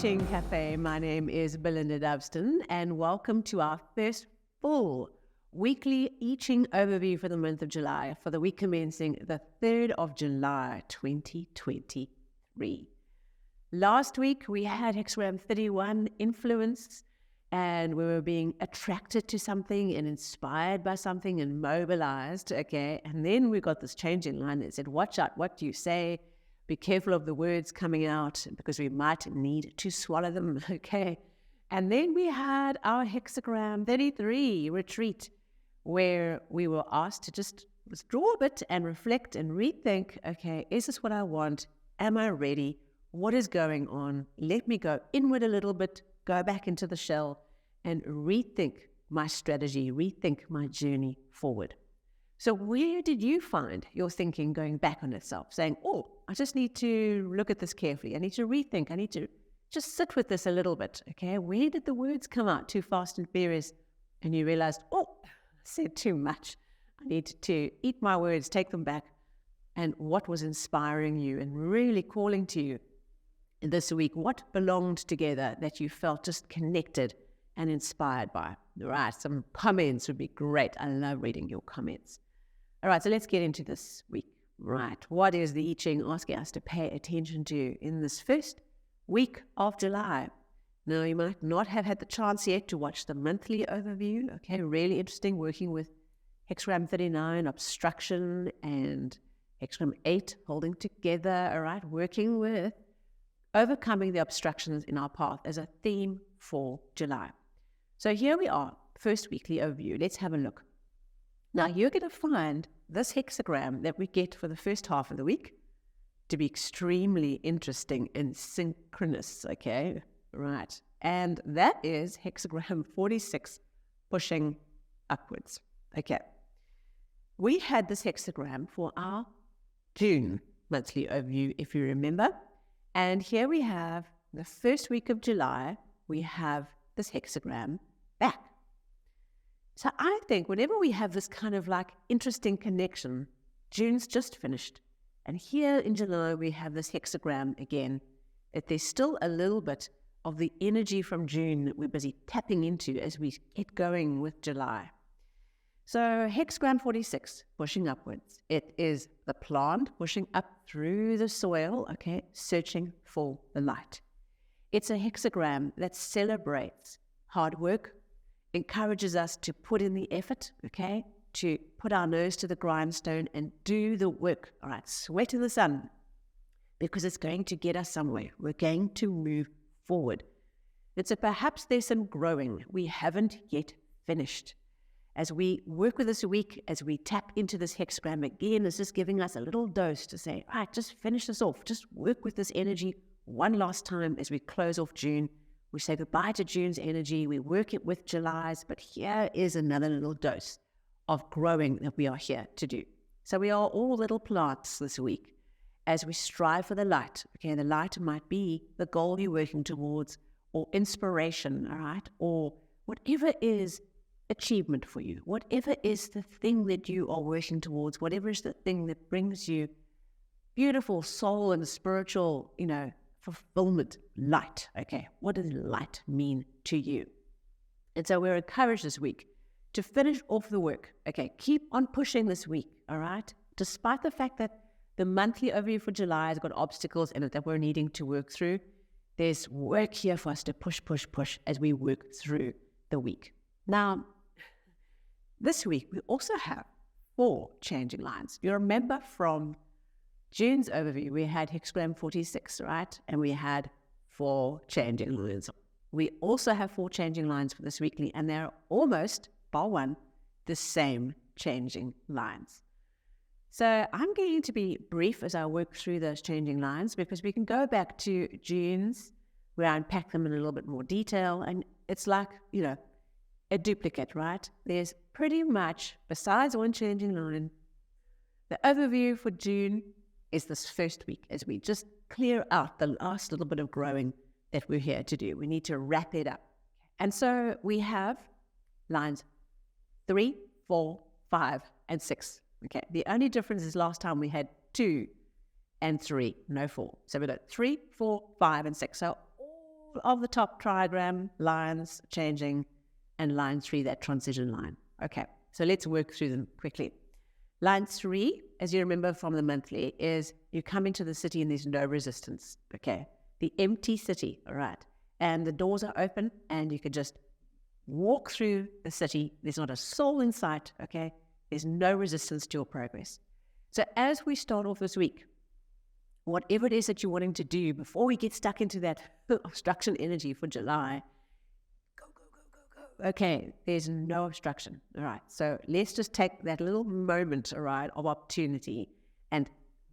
Ching Cafe. My name is Belinda Dubston, and welcome to our first full weekly I Ching overview for the month of July, for the week commencing the 3rd of July, 2023. Last week, we had Hexagram 31 influence, and we were being attracted to something and inspired by something and mobilized, okay? And then we got this change in line that said, watch out, what do you say? Be careful of the words coming out because we might need to swallow them, okay? And then we had our Hexagram 33 retreat, where we were asked to just withdraw a bit and reflect and rethink, okay, is this what I want? Am I ready? What is going on? Let me go inward a little bit, go back into the shell and rethink my strategy, rethink my journey forward. So where did you find your thinking going back on itself, saying, oh, I just need to look at this carefully. I need to rethink. I need to just sit with this a little bit, okay? Where did the words come out too fast and furious? And you realized, oh, I said too much. I need to eat my words, take them back. And what was inspiring you and really calling to you this week? What belonged together that you felt just connected and inspired by? Right, some comments would be great. I love reading your comments. All right, so let's get into this week. Right, what is the I Ching asking us to pay attention to in this first week of July? Now, you might not have had the chance yet to watch the monthly overview. Okay, really interesting, working with Hexagram 39, obstruction, and Hexagram 8, holding together, all right, working with overcoming the obstructions in our path as a theme for July. So here we are, first weekly overview. Let's have a look. Now, you're going to find this hexagram that we get for the first half of the week to be extremely interesting and synchronous, okay? Right. And that is hexagram 46, pushing upwards, okay? We had this hexagram for our June monthly overview, if you remember. And here we have the first week of July, we have this hexagram back. So I think whenever we have this kind of like interesting connection, June's just finished. And here in July, we have this hexagram again, that there's still a little bit of the energy from June that we're busy tapping into as we get going with July. So hexagram 46, pushing upwards. It is the plant pushing up through the soil, okay, searching for the light. It's a hexagram that celebrates hard work, encourages us to put in the effort, okay, to put our nose to the grindstone and do the work, all right, sweat in the sun, because it's going to get us somewhere. We're going to move forward. And so perhaps there's some growing we haven't yet finished. As we work with this week, as we tap into this hexagram again, it's just giving us a little dose to say, all right, just finish this off. Just work with this energy one last time as we close off June. We say goodbye to June's energy. We work it with July's, but here is another little dose of growing that we are here to do. So we are all little plants this week as we strive for the light. Okay, the light might be the goal you're working towards, or inspiration, all right, or whatever is achievement for you, whatever is the thing that you are working towards, whatever is the thing that brings you beautiful soul and spiritual, fulfillment, light. Okay, what does light mean to you? And so we're encouraged this week to finish off the work. Okay, keep on pushing this week, all right? Despite the fact that the monthly overview for July has got obstacles in it that we're needing to work through, there's work here for us to push as we work through the week. Now, this week, we also have 4 changing lines. You remember from June's overview, we had hexagram 46, right? And we had 4 changing lines. We also have 4 changing lines for this weekly, and they're almost, bar one, the same changing lines. So I'm going to be brief as I work through those changing lines, because we can go back to June's, where I unpack them in a little bit more detail, and it's like, a duplicate, right? There's pretty much, besides one changing line, the overview for June is this first week as we just clear out the last little bit of growing that we're here to do. We need to wrap it up. And so we have lines 3, 4, 5, and 6. Okay, the only difference is last time we had 2 and 3, no 4. So we got 3, 4, 5, and 6. So all of the top trigram lines changing, and line 3, that transition line. Okay, so let's work through them quickly. Line 3, as you remember from the monthly, is you come into the city and there's no resistance. Okay, the empty city, all right, and the doors are open and you can just walk through the city. There's not a soul in sight. Okay, there's no resistance to your progress. So as we start off this week, whatever it is that you're wanting to do, before we get stuck into that obstruction energy for July, go, go, go, go, go. Okay, there's no obstruction. All right, so let's just take that little moment, all right, of opportunity and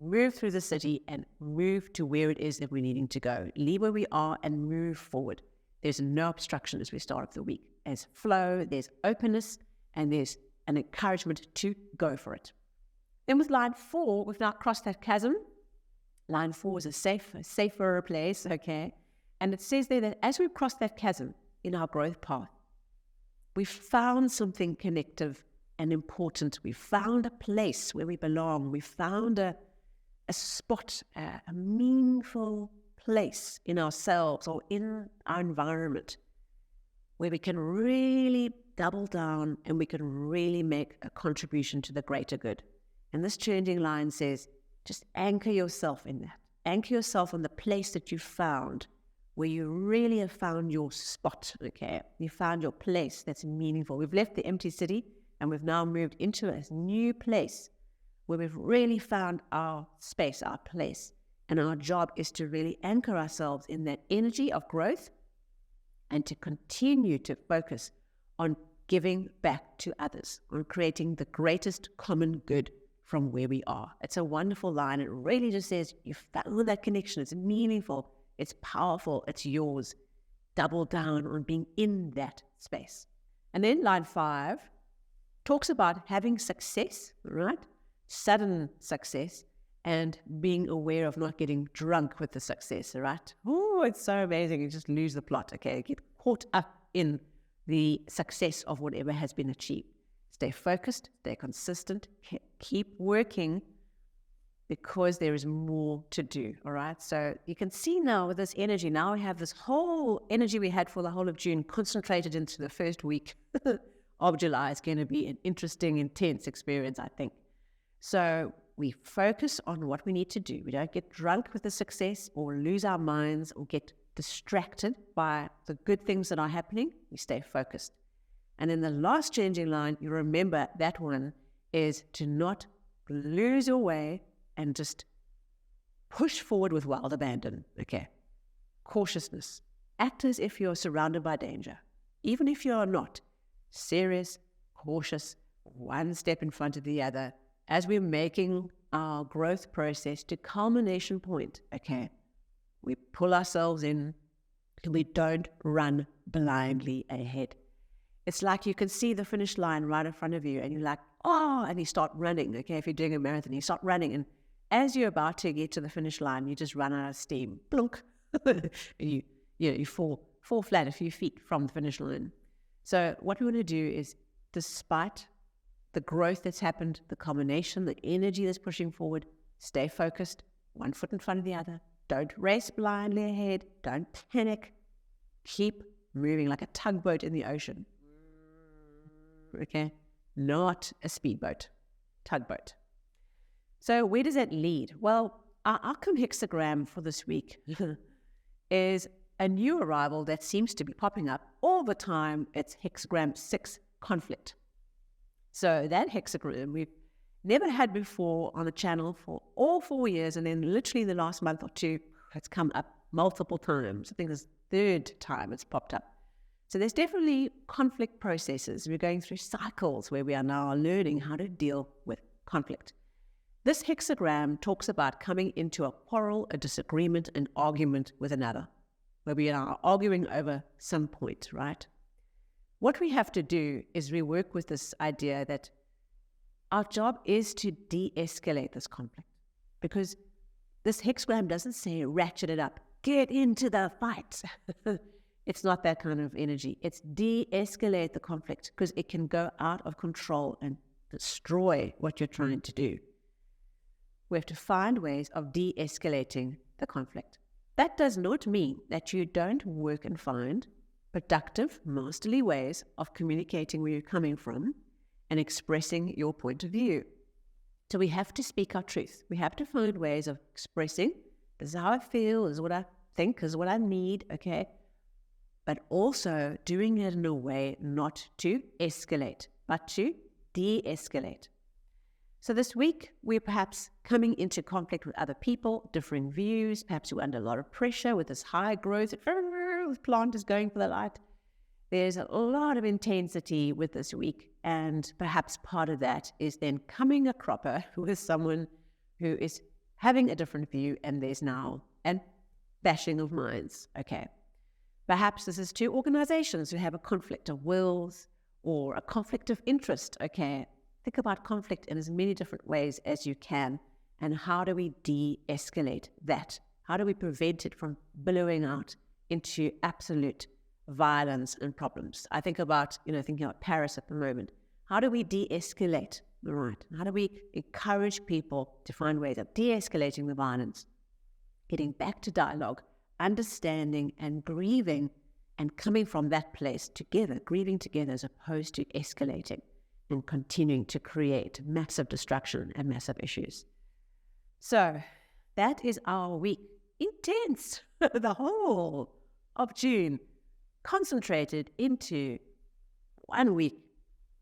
move through the city and move to where it is that we're needing to go. Leave where we are and move forward. There's no obstruction as we start off the week. There's flow, there's openness, and there's an encouragement to go for it. Then with line 4, we've now crossed that chasm. Line 4 is a safer place, okay? And it says there that as we've crossed that chasm in our growth path, we've found something connective and important. We've found a place where we belong. We've found a spot, a meaningful place in ourselves or in our environment where we can really double down and we can really make a contribution to the greater good. And this changing line says, just anchor yourself in that. Anchor yourself on the place that you found, where you really have found your spot, okay? You found your place that's meaningful. We've left the empty city and we've now moved into a new place where we've really found our space, our place. And our job is to really anchor ourselves in that energy of growth and to continue to focus on giving back to others, on creating the greatest common good from where we are. It's a wonderful line. It really just says you found that connection. It's meaningful. It's powerful. It's yours. Double down on being in that space. And then line 5 talks about having success, right? Sudden success, and being aware of not getting drunk with the success, right? Oh, it's so amazing. You just lose the plot, okay? Get caught up in the success of whatever has been achieved. Stay focused, stay consistent, keep working, because there is more to do, all right? So you can see now with this energy, now we have this whole energy we had for the whole of June concentrated into the first week of July. It's going to be an interesting, intense experience, I think. So we focus on what we need to do. We don't get drunk with the success or lose our minds or get distracted by the good things that are happening. We stay focused. And then the last changing line, you remember that one, is to not lose your way and just push forward with wild abandon. Okay. Cautiousness. Act as if you're surrounded by danger. Even if you're not. Serious, cautious, one step in front of the other, as we're making our growth process to culmination point. Okay. We pull ourselves in and we don't run blindly ahead. It's like you can see the finish line right in front of you and you're like, oh, and you start running. Okay, if you're doing a marathon, you start running. And as you're about to get to the finish line, you just run out of steam. Blunk. you fall flat a few feet from the finish line. So what we want to do is, despite the growth that's happened, the combination, the energy that's pushing forward, stay focused, one foot in front of the other. Don't race blindly ahead. Don't panic. Keep moving like a tugboat in the ocean. Okay, not a speedboat, tugboat. So where does that lead? Well, our outcome hexagram for this week is a new arrival that seems to be popping up all the time. It's hexagram 6, conflict. So that hexagram we've never had before on the channel for all 4 years, and then literally the last month or two, it's come up multiple times. I think this third time it's popped up. So there's definitely conflict processes. We're going through cycles where we are now learning how to deal with conflict. This hexagram talks about coming into a quarrel, a disagreement, an argument with another, where we are arguing over some point, right? What we have to do is we work with this idea that our job is to de-escalate this conflict, because this hexagram doesn't say ratchet it up, get into the fight. It's not that kind of energy. It's de-escalate the conflict, because it can go out of control and destroy what you're trying to do. We have to find ways of de-escalating the conflict. That does not mean that you don't work and find productive, masterly ways of communicating where you're coming from and expressing your point of view. So we have to speak our truth. We have to find ways of expressing, this is how I feel, this is what I think, this is what I need, okay? But also doing it in a way not to escalate, but to de-escalate. So this week, we're perhaps coming into conflict with other people, differing views. Perhaps we're under a lot of pressure with this high growth. The plant is going for the light. There's a lot of intensity with this week. And perhaps part of that is then coming a cropper with someone who is having a different view, and there's now a bashing of minds. Okay. Perhaps this is two organizations who have a conflict of wills or a conflict of interest. Okay. Think about conflict in as many different ways as you can, and how do we de-escalate that? How do we prevent it from billowing out into absolute violence and problems? I think about, thinking about Paris at the moment. How do we de-escalate? Right. How do we encourage people to find ways of de-escalating the violence, getting back to dialogue, understanding and grieving, and coming from that place together, grieving together as opposed to escalating and continuing to create massive destruction and massive issues. So that is our week. Intense. The whole of June concentrated into 1 week.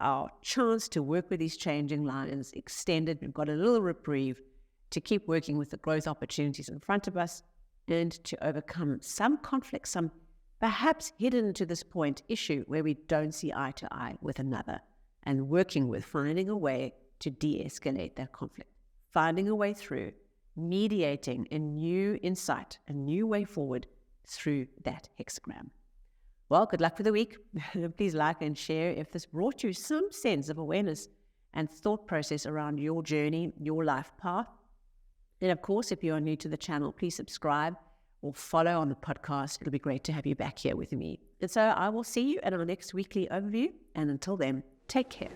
Our chance to work with these changing lines extended. We've got a little reprieve to keep working with the growth opportunities in front of us and to overcome some conflict, some perhaps hidden to this point issue where we don't see eye to eye with another, and working with finding a way to de-escalate that conflict, finding a way through, mediating a new insight, a new way forward through that hexagram. Well, good luck for the week. Please like and share if this brought you some sense of awareness and thought process around your journey, your life path. And of course, if you are new to the channel, please subscribe or follow on the podcast. It'll be great to have you back here with me. And so I will see you at our next weekly overview. And until then, take care.